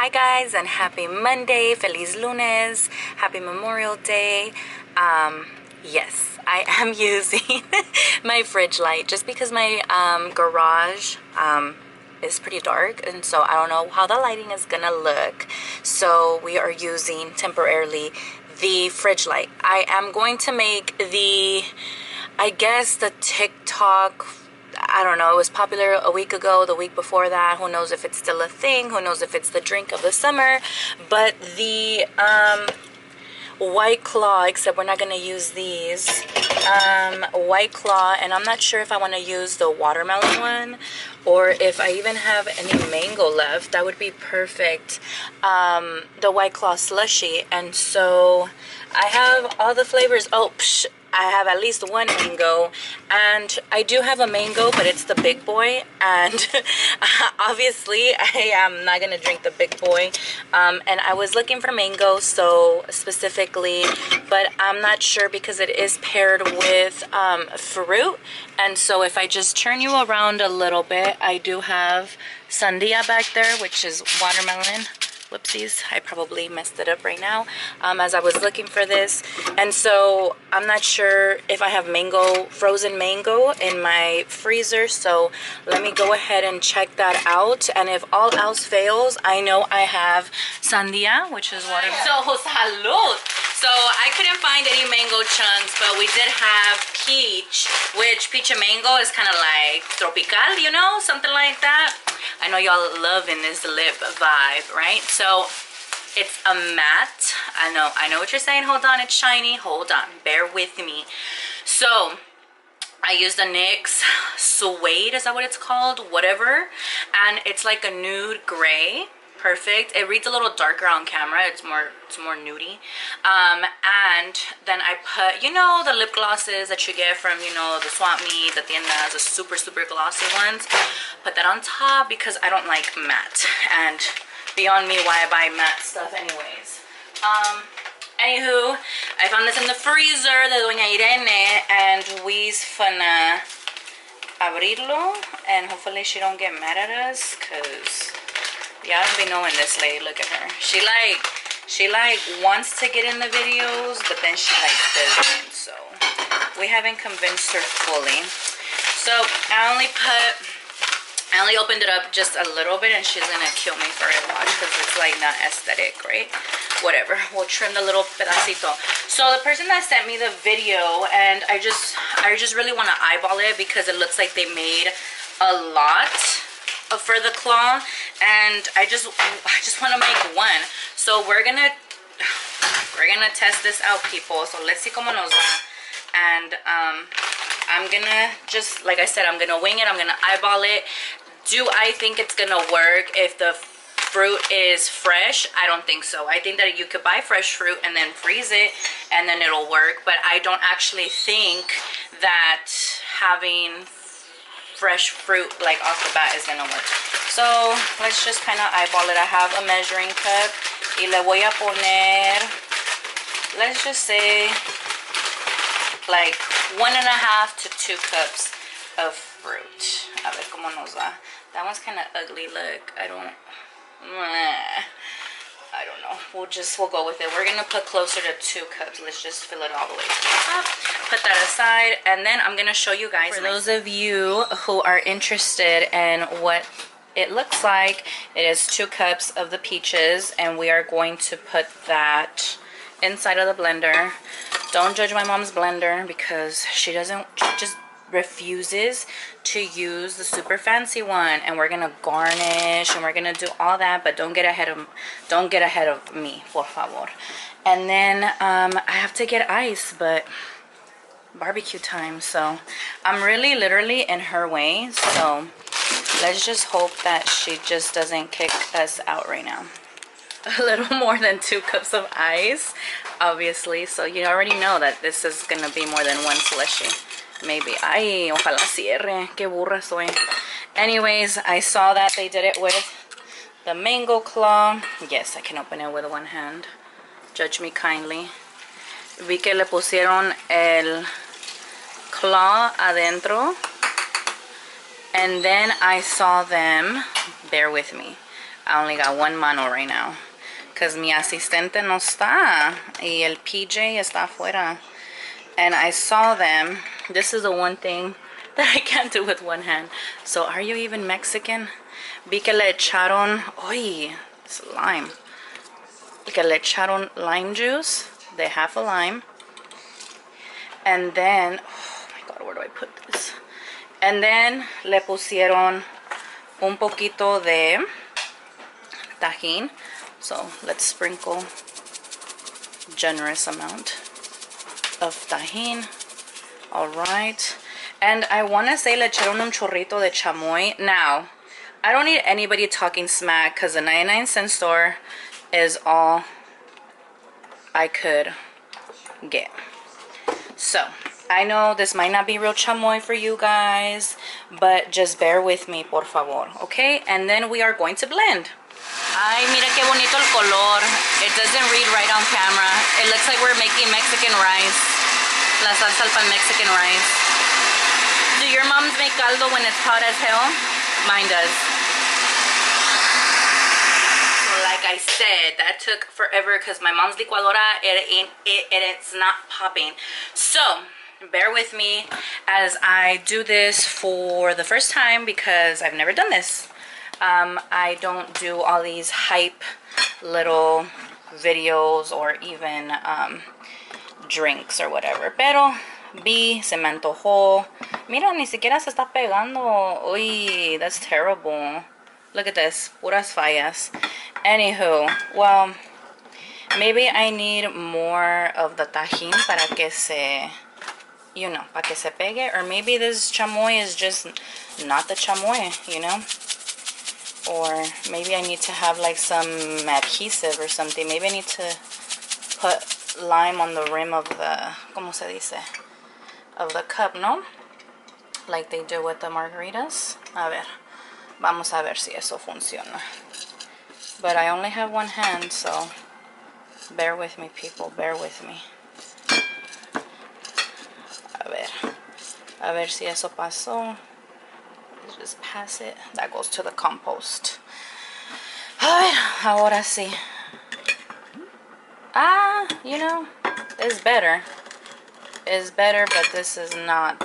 Hi guys, and happy Monday, Feliz Lunes, happy Memorial Day. Yes, I am using my fridge light just because my garage is pretty dark, and so I don't know how the lighting is gonna look. So we are using temporarily the fridge light. I am going to make the, I guess, the TikTok, I don't know, it was popular a week ago, the week before that, who knows if it's still a thing, who knows if it's the drink of the summer, but the White Claw, except we're not going to use these, White Claw, and I'm not sure if I want to use the watermelon one, or if I even have any mango left. That would be perfect. The White Claw Slushie, and so I have all the flavors. Oh, I have at least one mango, and I do have a mango, but it's the big boy, and obviously I am not gonna drink the big boy, and I was looking for mango, so specifically, but I'm not sure because it is paired with fruit, and so if I just turn you around a little bit, I do have sandia back there, which is watermelon. Whoopsies, I probably messed it up right now as I was looking for this, and so I'm not sure if I have mango, frozen mango in my freezer, so let me go ahead and check that out, and if all else fails, I know I have sandia, which is watermelon. So salud! So I couldn't find any mango chunks, but we did have peach, which peach and mango is kind of like tropical, you know, something like that. I know y'all loving this lip vibe, right? So it's a matte. I know what you're saying. Hold on, it's shiny. Hold on, bear with me. So I used the NYX Suede, is that what it's called? Whatever. And it's like a nude gray. Perfect. It reads a little darker on camera. It's more nudie. And then I put, you know, the lip glosses that you get from, you know, the swap meet, the tiendas, the super glossy ones. Put that on top because I don't like matte, and beyond me why I buy matte stuff anyways. Anywho, I found this in the freezer de Doña Irene, and we's finna abrirlo, and hopefully she don't get mad at us, cause y'all don't be knowing this lady. Look at her. She like wants to get in the videos, but then she like doesn't. So we haven't convinced her fully. So I only opened it up just a little bit, and she's gonna kill me for it. Watch, because it's like not aesthetic, right? Whatever. We'll trim the little pedacito. So the person that sent me the video, and I just really want to eyeball it because it looks like they made a lot for the claw, and I just want to make one. So we're gonna test this out, people. So let's see cómo nos va. And I'm gonna just, like I said, I'm gonna wing it. I'm gonna eyeball it. Do I think it's gonna work if the fruit is fresh? I don't think so. I think that you could buy fresh fruit and then freeze it, and then it'll work. But I don't actually think that having fresh fruit like off the bat is gonna work. So let's just kind of eyeball it. I have a measuring cup y le voy a poner, let's just say, like 1.5 to 2 cups of fruit. A ver cómo nos va. That one's kind of ugly. Look, I don't know. We'll go with it. We're gonna put closer to 2 cups. Let's just fill it all the way to the top. Put that aside, and then I'm gonna show you guys. For those of you who are interested in what it looks like, it is 2 cups of the peaches, and we are going to put that inside of the blender. Don't judge my mom's blender because she just refuses to use the super fancy one, and we're gonna garnish and we're gonna do all that, but don't get ahead of me, por favor. And then I have to get ice, but barbecue time, so I'm really literally in her way, so let's just hope that she just doesn't kick us out right now. A little more than 2 cups of ice, obviously, so you already know that this is gonna be more than one slushie. Maybe. Ay, ojalá cierre. Que burra soy. Anyways, I saw that they did it with the mango claw. Yes, I can open it with one hand. Judge me kindly. Vi que le pusieron el claw adentro. And then I saw them, bear with me, I only got one mano right now. Because mi asistente no está. Y el PJ está afuera. And I saw them. This is the one thing that I can't do with one hand. So, are you even Mexican? Vi que le echaron... Oy, it's lime. Que le echaron lime juice. They have a lime. And then... Oh my God, where do I put this? And then le pusieron un poquito de tajín. So, let's sprinkle generous amount of tajín. Alright. And I want to say le echaron un chorrito de chamoy. Now, I don't need anybody talking smack because the 99-cent store is all I could get. So, I know this might not be real chamoy for you guys, but just bear with me, por favor, okay? And then we are going to blend. Ay, mira qué bonito el color. It doesn't read right on camera. It looks like we're making Mexican rice. La salsa para Mexican rice. Do your moms make caldo when it's hot as hell? Mine does. Like I said, that took forever because my mom's licuadora, it's not popping. So, bear with me as I do this for the first time because I've never done this. I don't do all these hype little videos or even drinks or whatever. Pero vi, se me antojó. Mira, ni siquiera se está pegando. Uy, that's terrible. Look at this, puras fallas. Anywho, well, maybe I need more of the tajín para que se, you know, para que se pegue. Or maybe this chamoy is just not the chamoy, you know. Or maybe I need to have like some adhesive or something. Maybe I need to put lime on the rim of the, ¿cómo se dice? Of the cup, no? Like they do with the margaritas. A ver, vamos a ver si eso funciona. But I only have one hand, so bear with me, people. Bear with me. A ver si eso pasó. Just pass it. That goes to the compost. A ver, ahora sí. Ah, you know, it's better. It's better, but this is not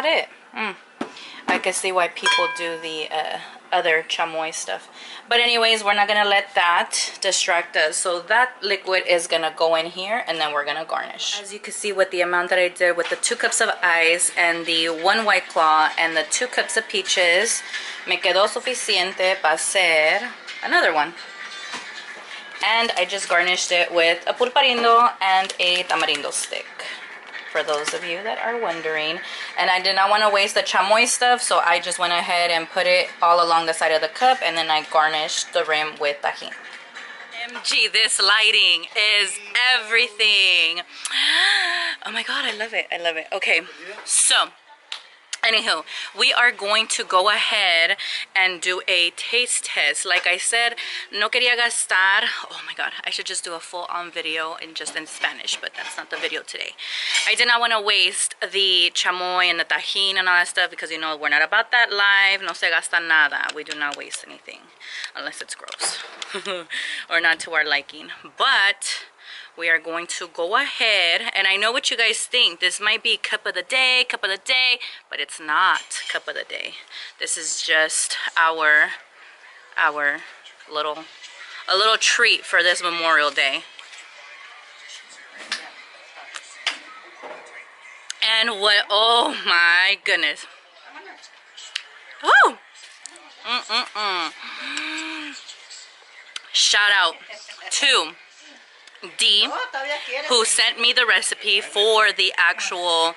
it. I can see why people do the other chamoy stuff. But anyways, we're not gonna let that distract us. So that liquid is gonna go in here and then we're gonna garnish. As you can see with the amount that I did with the 2 cups of ice and the 1 White Claw and the 2 cups of peaches, me quedó suficiente para hacer another one. And I just garnished it with a pulparindo and a tamarindo stick, for those of you that are wondering. And I did not want to waste the chamoy stuff, so I just went ahead and put it all along the side of the cup, and then I garnished the rim with tajín. MG, this lighting is everything. Oh my God, I love it. I love it. Okay, so anywho, we are going to go ahead and do a taste test. Like I said, no quería gastar. Oh my God, I should just do a full-on video in Spanish, but that's not the video today. I did not want to waste the chamoy and the tajín and all that stuff because, you know, we're not about that live. No se gasta nada. We do not waste anything unless it's gross or not to our liking. But we are going to go ahead, and I know what you guys think. This might be cup of the day, but it's not cup of the day. This is just our little treat for this Memorial Day. And what? Oh my goodness! Oh! Shout out to D, who sent me the recipe for the actual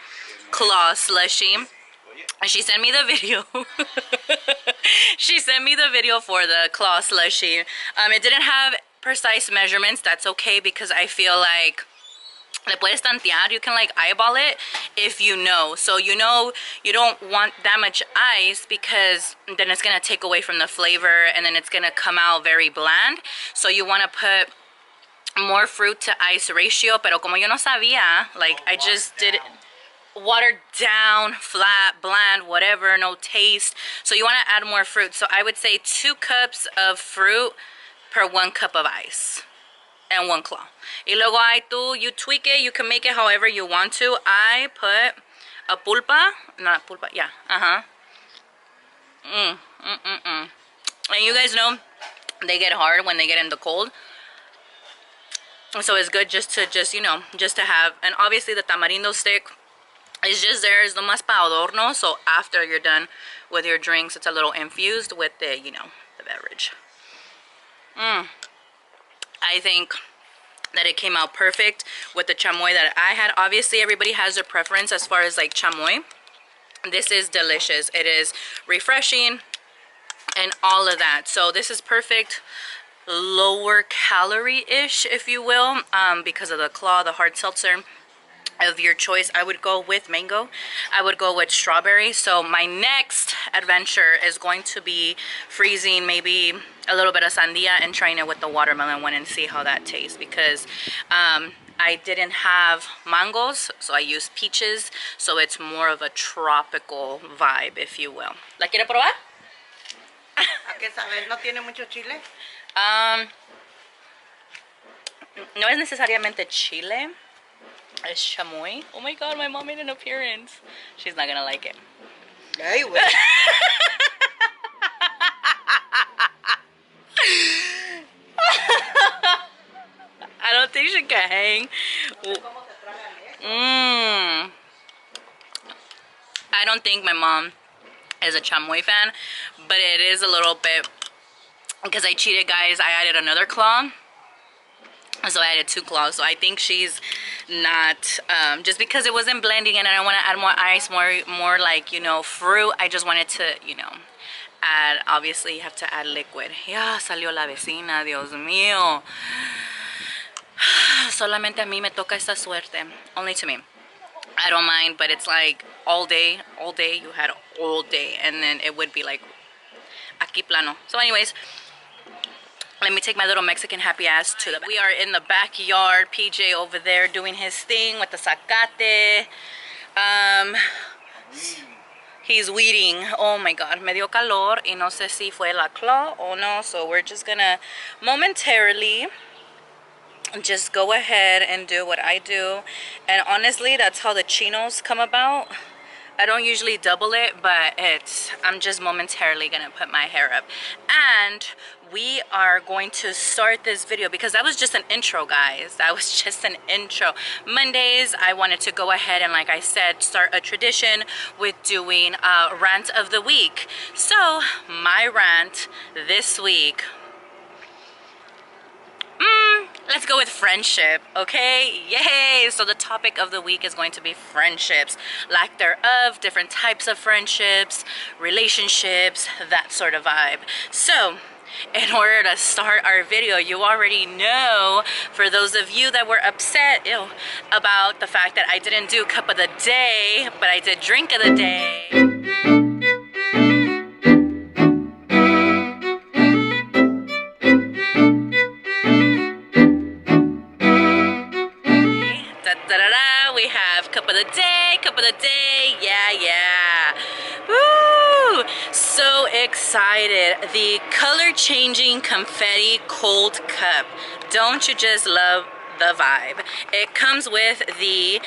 claw slushie. And she sent me the video. She sent me the video for the claw slushie. It didn't have precise measurements. That's okay, because I feel like le puedes tantear. You can like eyeball it if you know. So you know you don't want that much ice because then it's gonna take away from the flavor and then it's gonna come out very bland. So you want to put more fruit to ice ratio, pero como yo no sabía, like I just did it. watered down, flat, bland, whatever, no taste. So you want to add more fruit. So I would say 2 cups of fruit per 1 cup of ice and 1 claw. Y luego you tweak it, you can make it however you want to. I put a pulpa, not pulpa, yeah, and you guys know they get hard when they get in the cold. So it's good just to, you know, just to have. And obviously the tamarindo stick is just there, is nomás pa adorno. So after you're done with your drinks, it's a little infused with the, you know, the beverage. I think that it came out perfect with the chamoy that I had. Obviously everybody has their preference as far as like chamoy. This is delicious. It is refreshing and all of that. So this is perfect, lower calorie-ish, if you will, because of the claw, the hard seltzer of your choice. I would go with mango. I would go with strawberry. So my next adventure is going to be freezing maybe a little bit of sandia and trying it with the watermelon one and see how that tastes, because I didn't have mangoes, so I used peaches, so it's more of a tropical vibe, if you will. ¿La quiere probar? ¿A qué sabe? ¿No tiene mucho chile? No es necesariamente chile. It's chamoy. Oh my god, my mom made an appearance. She's not gonna like it. Ay, güey. I don't think she can hang. I don't think my mom is a chamoy fan, but it is a little bit, because I cheated, guys. I added another claw, so I added 2 claws. So I think she's not, just because it wasn't blending and I don't want to add more ice, more like, you know, fruit. I just wanted to, you know, add, obviously you have to add liquid. Ya salió la vecina, Dios mío. Solamente a mí me toca esta suerte. Only to me. I don't mind, but it's like all day, you had all day, and then it would be like aquí plano. So anyways, let me take my little Mexican happy ass to the back. We are in the backyard. PJ over there doing his thing with the zacate. He's weeding. Oh my god, me dio calor y no sé si fue la claw o no, so we're just gonna momentarily just go ahead and do what I do. And honestly, that's how the chinos come about. I don't usually double it, but I'm just momentarily gonna put my hair up. And we are going to start this video, because that was just an intro, guys. That was just an intro. Mondays, I wanted to go ahead and, like I said, start a tradition with doing a rant of the week. So my rant this week, let's go with friendship, okay? Yay! So the topic of the week is going to be friendships, lack thereof, different types of friendships, relationships, that sort of vibe. So in order to start our video, you already know, for those of you that were upset about the fact that I didn't do cup of the day, but I did drink of the day. We have cup of the day, yeah. Woo! So excited. The color changing confetti cold cup. Don't you just love the vibe? It comes with the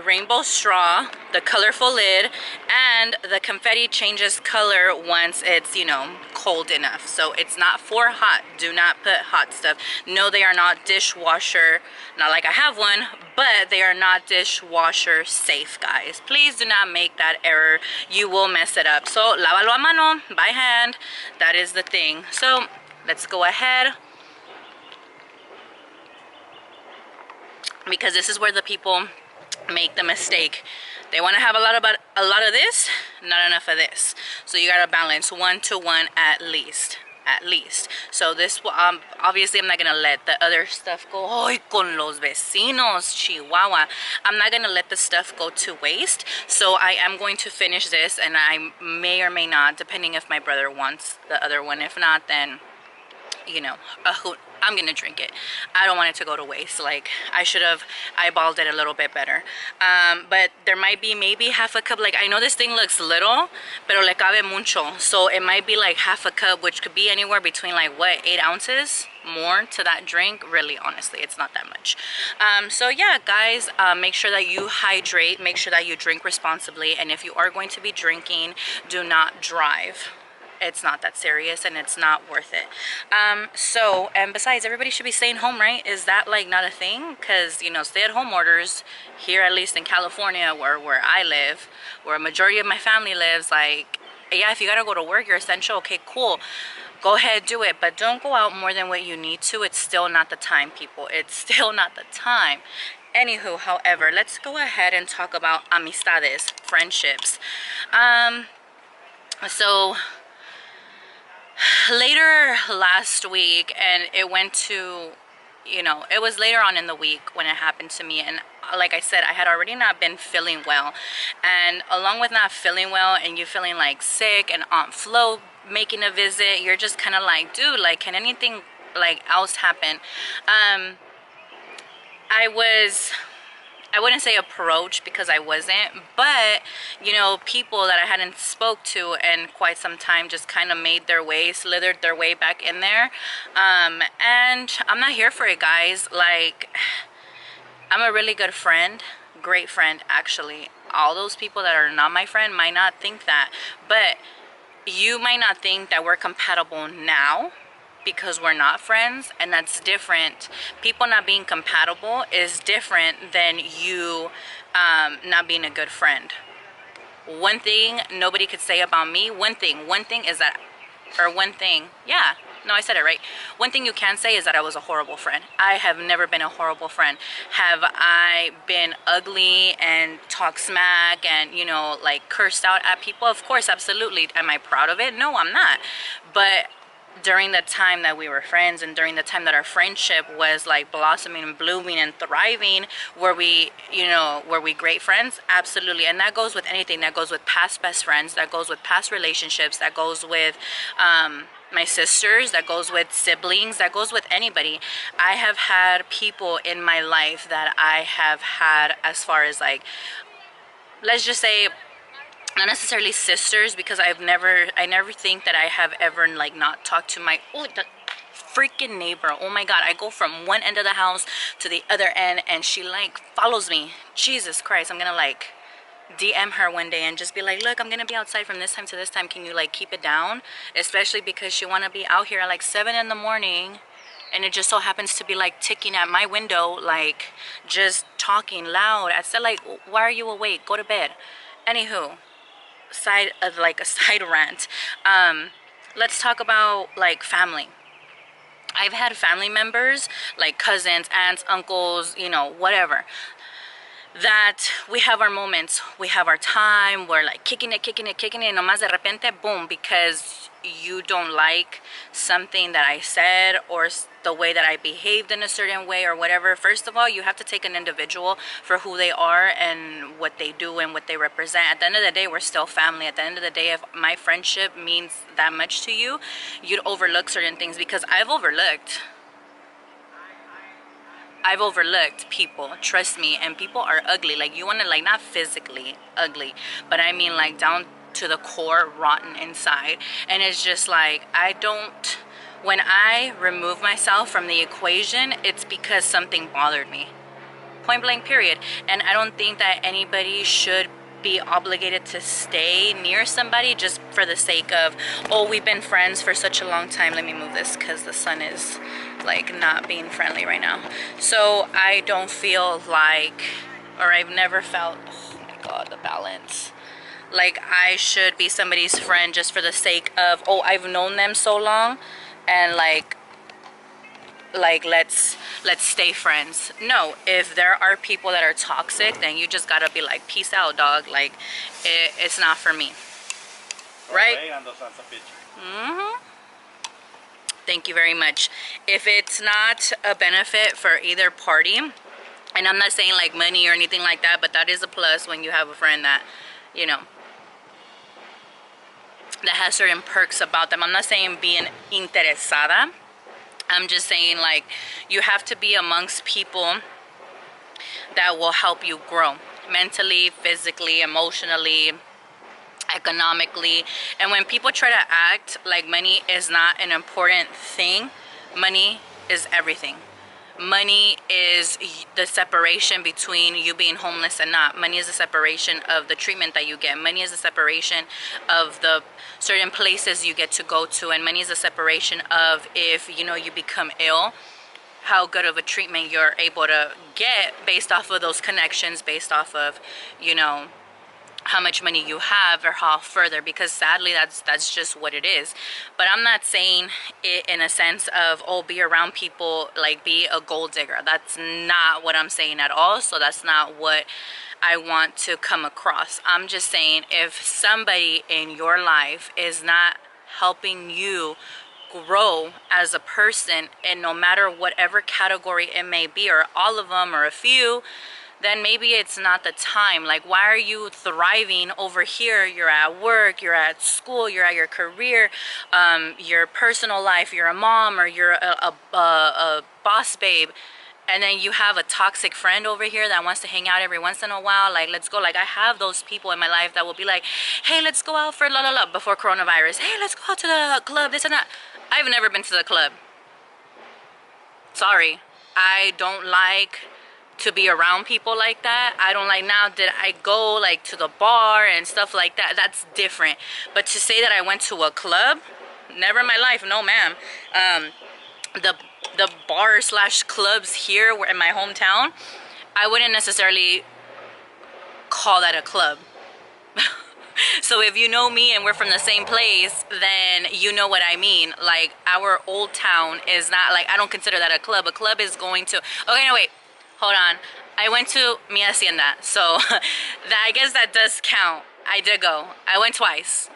rainbow straw, the colorful lid, and the confetti changes color once it's, you know, cold enough. So it's not for hot. Do not put hot stuff. No, they are not dishwasher, not like I have one, but they are not dishwasher safe, guys. Please do not make that error. You will mess it up. So lávalo a mano, by hand. That is the thing. So let's go ahead, because this is where the people make the mistake. They want to have a lot of this, not enough of this. So you gotta balance 1 to 1 at least. So this, obviously I'm not gonna let the other stuff go. Ay, con los vecinos, Chihuahua. I'm not gonna let the stuff go to waste. So I am going to finish this, and I may or may not, depending if my brother wants the other one. If not, then, you know, I'm gonna drink it. I don't want it to go to waste. Like, I should have eyeballed it a little bit better. But there might be maybe half a cup. Like, I know this thing looks little, pero le cabe mucho. So it might be like half a cup, which could be anywhere between like, what, 8 ounces more to that drink. Really, honestly, it's not that much. So yeah, guys, make sure that you hydrate. Make sure that you drink responsibly. And if you are going to be drinking, do not drive. It's not that serious and it's not worth it. So, and besides, everybody should be staying home, right? Is that like not a thing? Because, you know, stay-at-home orders here, at least in California, where I live, where a majority of my family lives, like, yeah, if you gotta go to work, you're essential, okay, cool, go ahead, do it, but don't go out more than what you need to. It's still not the time, people. It's still not the time. Anywho, however, let's go ahead and talk about amistades, friendships. So later last week, and it went to, you know, it was later on in the week when it happened to me, and like I said, I had already not been feeling well, and along with not feeling well and you feeling like sick and Aunt Flo making a visit, you're just kind of like, dude, like, can anything like else happen? I wouldn't say approach, because I wasn't, but, you know, people that I hadn't spoke to in quite some time just kind of made their way, slithered their way back in there. And I'm not here for it, guys. Like, I'm a really good friend, great friend, actually. All those people that are not my friend might not think that, but you might not think that we're compatible now because we're not friends, and that's different. People not being compatible is different than you not being a good friend. One thing nobody could say about me, one thing is that, or one thing, yeah, no, I said it right. One thing you can say is that I was a horrible friend. I have never been a horrible friend. Have I been ugly and talk smack and, you know, like cursed out at people? Of course, absolutely. Am I proud of it? No, I'm not. But during the time that we were friends, and during the time that our friendship was like blossoming and blooming and thriving, were we, you know, were we great friends? Absolutely. And that goes with anything. That goes with past best friends, that goes with past relationships, that goes with my sisters, that goes with siblings, that goes with anybody. I have had people in my life that I have had, as far as like, let's just say, not necessarily sisters, because I never think that I have ever like not talked to my, oh, the freaking neighbor. Oh my god, I go from one end of the house to the other end and she like follows me. Jesus Christ, I'm gonna like DM her one day and just be like, look, I'm gonna be outside from this time to this time, can you like keep it down? Especially because she wanna be out here at like 7 in the morning, and it just so happens to be like ticking at my window, like just talking loud. I said, like, why are you awake? Go to bed. Anywho, side of like a side rant. Let's talk about like family. I've had family members, like cousins, aunts, uncles, you know, whatever, that we have our moments, we have our time, we're like kicking it, and nomás de repente, boom, because you don't like something that I said or the way that I behaved in a certain way or whatever. First of all, you have to take an individual for who they are and what they do and what they represent. At the end of the day, we're still family. At the end of the day, if my friendship means that much to you, you'd overlook certain things, because I've overlooked people, trust me, and people are ugly. Like, you want to, like, not physically ugly, but I mean like down to the core, rotten inside. And it's just like, when I remove myself from the equation, it's because something bothered me, point blank, period. And I don't think that anybody should be obligated to stay near somebody just for the sake of, oh, we've been friends for such a long time. Let me move this because the sun is like not being friendly right now. So I don't feel like, or I've never felt, oh my god, the balance, like I should be somebody's friend just for the sake of, oh, I've known them so long, and like let's stay friends. No, if there are people that are toxic, then you just gotta be like, peace out, dog. Like, it's not for me, right? Thank you very much. If it's not a benefit for either party, and I'm not saying like money or anything like that, but that is a plus when you have a friend that, you know, that has certain perks about them. I'm not saying being interesada, I'm just saying, like, you have to be amongst people that will help you grow mentally, physically, emotionally, economically. And when people try to act like money is not an important thing, money is everything. Money is the separation between you being homeless and not. Money is the separation of the treatment that you get. Money is the separation of the certain places you get to go to. And money is the separation of if, you know, you become ill, how good of a treatment you're able to get based off of those connections, based off of, you know, how much money you have or how further, because sadly that's just what it is. But I'm not saying it in a sense of, oh, be around people, like be a gold digger. That's not what I'm saying at all. So that's not what I want to come across. I'm just saying, if somebody in your life is not helping you grow as a person, and no matter whatever category it may be, or all of them or a few, then maybe it's not the time. Like, why are you thriving over here? You're at work, you're at school, you're at your career, your personal life, you're a mom, or you're a boss babe, and then you have a toxic friend over here that wants to hang out every once in a while. Like, let's go. Like, I have those people in my life that will be like, hey, let's go out for la la la before coronavirus. Hey, let's go out to the club, this and that. I've never been to the club. Sorry. I don't like to be around people like that. I don't like, now did I go like to the bar and stuff like that, that's different. But to say that I went to a club, never in my life, no ma'am. The bar slash clubs here in my hometown, I wouldn't necessarily call that a club. So if you know me and we're from the same place, then you know what I mean. Like, our old town is not, like, I don't consider that a club. A club is going to, okay, no, wait, hold on. I went to mi hacienda, so that, I guess that does count. I did go. I went twice.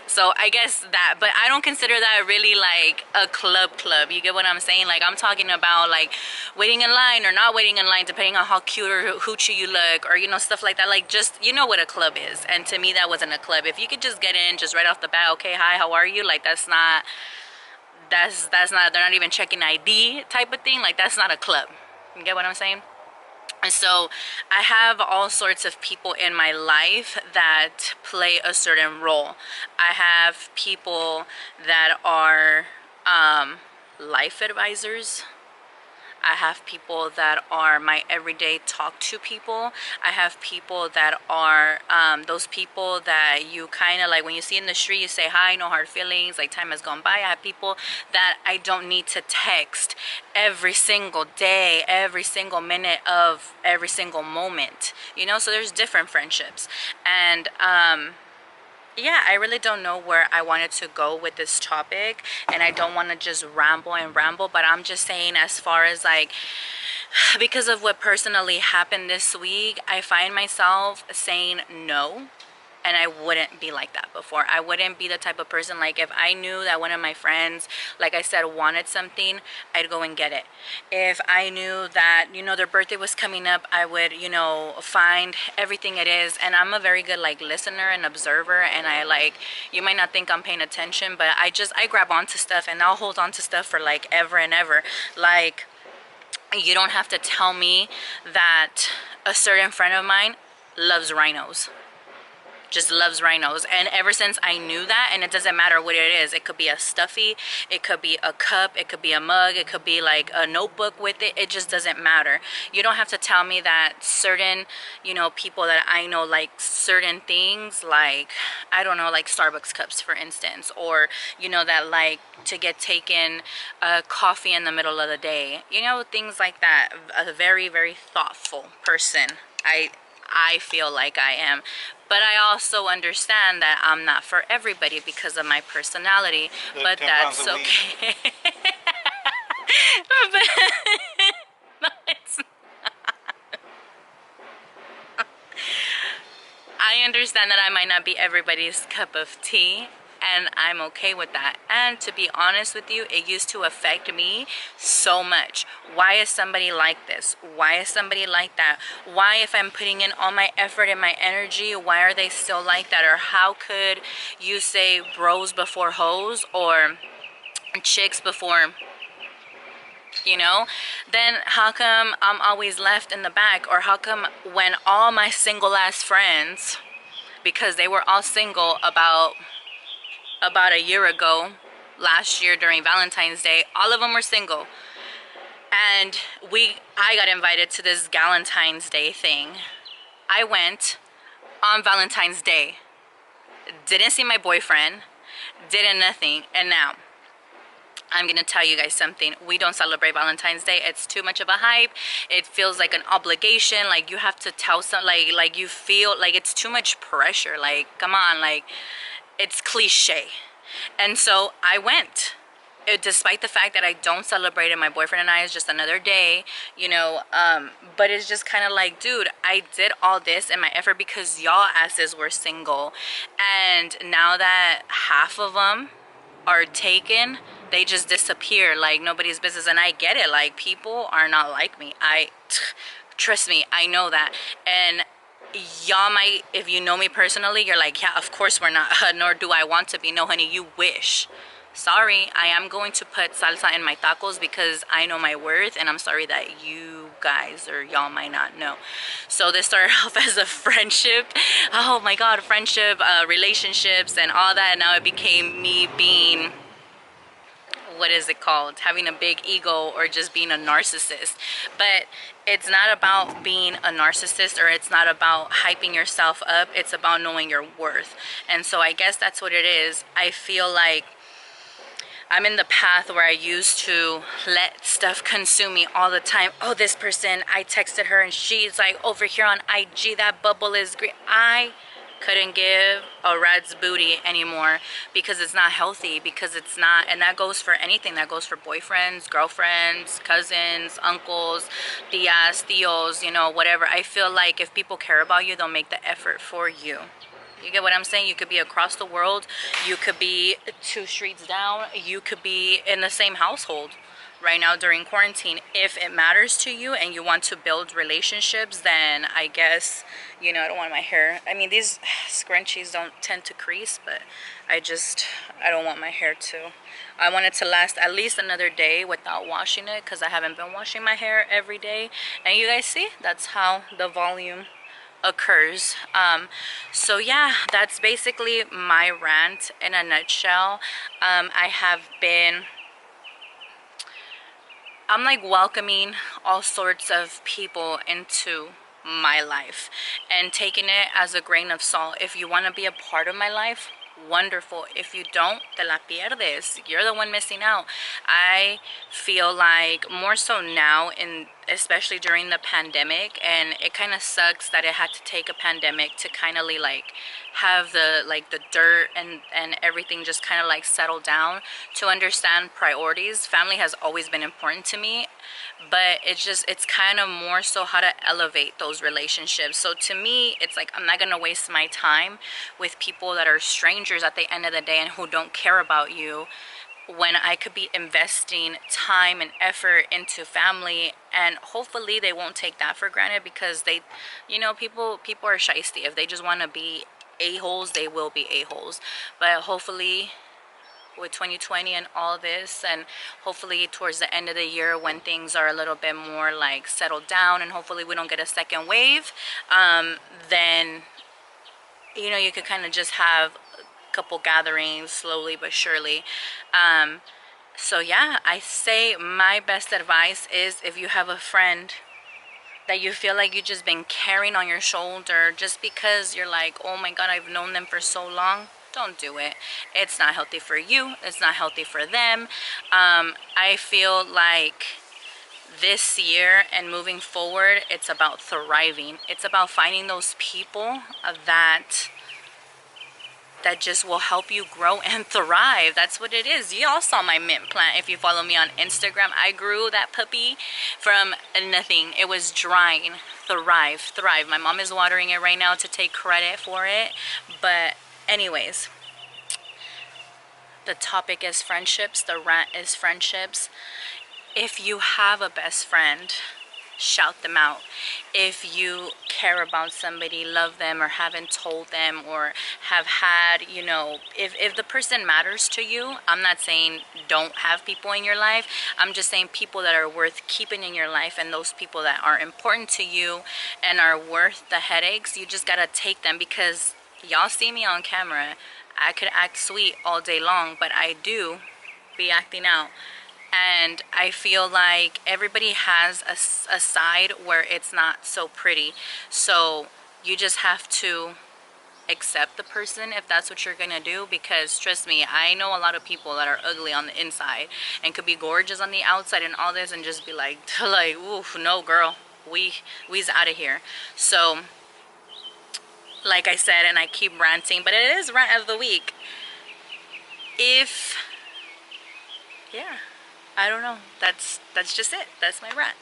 So I guess that, but I don't consider that really like a club. You get what I'm saying? Like, I'm talking about like waiting in line or not waiting in line, depending on how cute or hoochie you look, or, you know, stuff like that. Like, just, you know what a club is. And to me, that wasn't a club. If you could just get in just right off the bat, okay, hi, how are you? Like, that's not, they're not even checking ID type of thing. Like, that's not a club. You get what I'm saying? And so I have all sorts of people in my life that play a certain role. I have people that are life advisors. I have people that are my everyday talk to people. I have people that are those people that you kind of like, when you see in the street, you say hi, no hard feelings, like time has gone by. I have people that I don't need to text every single day, every single minute of every single moment, you know. So there's different friendships. And yeah, I really don't know where I wanted to go with this topic, and I don't want to just ramble, but I'm just saying, as far as like, because of what personally happened this week, I find myself saying no. And I wouldn't be like that before. I wouldn't be the type of person, like, if I knew that one of my friends, like I said, wanted something, I'd go and get it. If I knew that, you know, their birthday was coming up, I would, you know, find everything it is. And I'm a very good, like, listener and observer. And I, like, you might not think I'm paying attention, but I grab onto stuff, and I'll hold on to stuff for, like, ever and ever. Like, you don't have to tell me that a certain friend of mine loves rhinos. Just loves rhinos. And ever since I knew that, and it doesn't matter what it is, it could be a stuffy, it could be a cup, it could be a mug, it could be like a notebook with it, it just doesn't matter. You don't have to tell me that certain, you know, people that I know like certain things, like, I don't know, like Starbucks cups, for instance, or, you know, that like to get taken coffee in the middle of the day, you know, things like that. A very, very thoughtful person, I feel like I am. But I also understand that I'm not for everybody because of my personality. But that's okay. But no, it's not. I understand that I might not be everybody's cup of tea, and I'm okay with that. And to be honest with you, it used to affect me so much. Why is somebody like this? Why is somebody like that? Why, if I'm putting in all my effort and my energy, why are they still like that? Or how could you say bros before hoes, or chicks before you know? Then how come I'm always left in the back? Or how come when all my single ass friends, because they were all single about a year ago, last year during Valentine's Day, all of them were single, and I got invited to this Galentine's Day thing. I went on Valentine's Day, didn't see my boyfriend, didn't nothing, and now I'm gonna tell you guys something. We don't celebrate Valentine's Day. It's too much of a hype. It feels like an obligation. Like you have to tell some, like you feel like it's too much pressure. Like, come on, like it's cliche. And so I went. Despite the fact that I don't celebrate it, my boyfriend and I, is just another day, you know, but it's just kind of like, dude, I did all this in my effort because y'all asses were single, and now that half of them are taken, they just disappear like nobody's business. And I get it, like people are not like me. Trust me, I know that. And y'all might, if you know me personally, you're like, yeah, of course we're not, nor do I want to be. No honey, you wish. Sorry, I am going to put salsa in my tacos because I know my worth, and I'm sorry that you guys or y'all might not know. So this started off as a friendship. Oh my god, friendship, relationships and all that, and now it became me being, what is it called, having a big ego or just being a narcissist. But it's not about being a narcissist, or it's not about hyping yourself up. It's about knowing your worth. And so I guess that's what it is. I feel like I'm in the path where I used to let stuff consume me all the time. Oh, this person, I texted her and she's like over here on IG, that bubble is great. I couldn't give a rat's booty anymore because it's not healthy, because it's not, and that goes for anything. That goes for boyfriends, girlfriends, cousins, uncles, tias, tios, you know, whatever. I feel like if people care about you, they'll make the effort for you. You get what I'm saying? You could be across the world, you could be 2 streets down, you could be in the same household right now during quarantine. If it matters to you and you want to build relationships, then I guess, you know, I don't want my hair, I mean, these scrunchies don't tend to crease, but I don't want my hair to. I want it to last at least another day without washing it, because I haven't been washing my hair every day. And you guys see, that's how the volume occurs. So yeah, that's basically my rant in a nutshell. I'm like welcoming all sorts of people into my life and taking it as a grain of salt. If you want to be a part of my life, wonderful. If you don't, te la pierdes. You're the one missing out. I feel like more so now, especially during the pandemic, and it kind of sucks that it had to take a pandemic to kind of like have the dirt and everything just kind of like settle down, to understand priorities. Family has always been important to me, but it's kind of more so how to elevate those relationships. So to me, it's like, I'm not gonna waste my time with people that are strangers at the end of the day and who don't care about you, when I could be investing time and effort into family. And hopefully they won't take that for granted, because they, you know, people are shiesty. If they just want to be a-holes, they will be a-holes. But hopefully with 2020 and all this, and hopefully towards the end of the year when things are a little bit more like settled down, and hopefully we don't get a second wave, then, you know, you could kind of just have a couple gatherings slowly but surely. So yeah, I say my best advice is, if you have a friend that you feel like you've just been carrying on your shoulder just because you're like, oh my god, I've known them for so long, don't do it. It's not healthy for you, it's not healthy for them. I feel like this year and moving forward, it's about thriving. It's about finding those people that just will help you grow and thrive. That's what it is. Y'all saw my mint plant. If you follow me on Instagram, I grew that puppy from nothing. It was drying. Thrive. My mom is watering it right now to take credit for it. But anyways, the topic is friendships. The rant is friendships. If you have a best friend, shout them out. If you care about somebody, love them, or haven't told them, or have had, you know, if the person matters to you, I'm not saying don't have people in your life. I'm just saying people that are worth keeping in your life, and those people that are important to you and are worth the headaches, you just gotta take them, because y'all see me on camera. I could act sweet all day long, but I do be acting out. And I feel like everybody has a side where it's not so pretty. So you just have to accept the person if that's what you're gonna do, because trust me, I know a lot of people that are ugly on the inside and could be gorgeous on the outside and all this, and just be like oof, no girl, we's out of here. So like I said, and I keep ranting, but it is rant of the week. Yeah, I don't know. That's just it. That's my rant.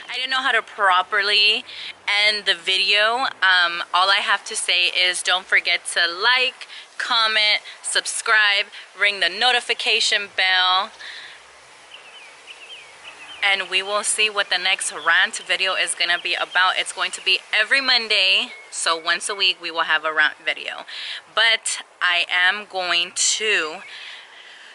I didn't know how to properly end the video. All I have to say is don't forget to like, comment, subscribe, ring the notification bell, and we will see what the next rant video is gonna be about. It's going to be every Monday, so once a week we will have a rant video. But I am going to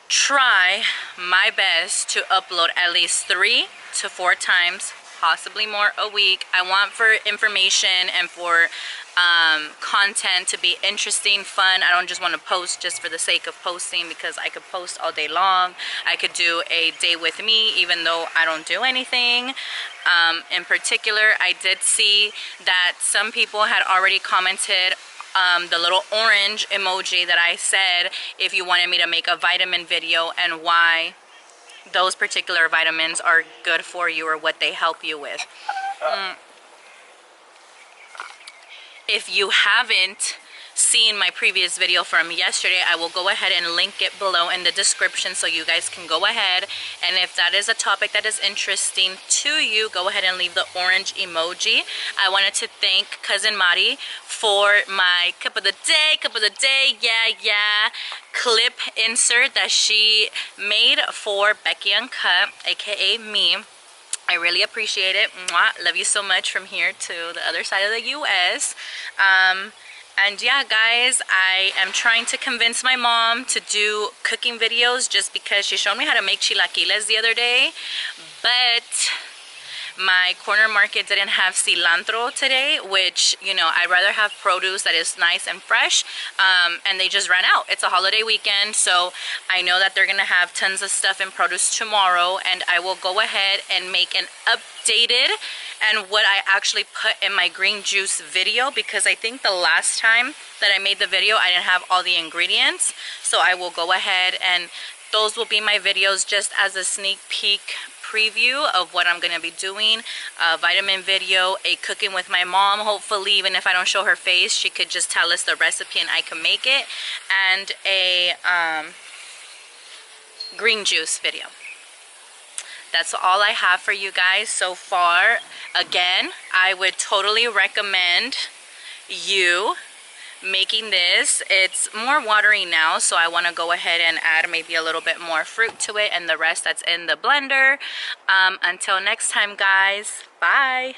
try my best to upload at least 3 to 4 times, possibly more, a week. I want for information and for content to be interesting, fun. I don't just want to post just for the sake of posting, because I could post all day long. I could do a day with me even though I don't do anything. In particular, I did see that some people had already commented the little orange emoji that I said if you wanted me to make a vitamin video and why those particular vitamins are good for you or what they help you with. If you haven't seen my previous video from yesterday, I will go ahead and link it below in the description so you guys can go ahead, and if that is a topic that is interesting to you, go ahead and leave the orange emoji. I wanted to thank Cousin Mari for my cup of the day, yeah, clip insert that she made for Becky Uncut, aka me. I really appreciate it. Mwah. Love you so much from here to the other side of the US. And yeah, guys, I am trying to convince my mom to do cooking videos, just because she showed me how to make chilaquiles the other day, but my corner market didn't have cilantro today, which, you know, I'd rather have produce that is nice and fresh, and they just ran out. It's a holiday weekend, so I know that they're gonna have tons of stuff in produce tomorrow, and I will go ahead and make an updated and what I actually put in my green juice video, because I think the last time that I made the video I didn't have all the ingredients. So I will go ahead, and those will be my videos just as a sneak peek preview of what I'm gonna be doing. A vitamin video, a cooking with my mom, hopefully even if I don't show her face she could just tell us the recipe and I can make it, and a green juice video. That's all I have for you guys so far. Again, I would totally recommend you making this. It's more watery now, so I want to go ahead and add maybe a little bit more fruit to it, and the rest that's in the blender. Until next time, guys, bye.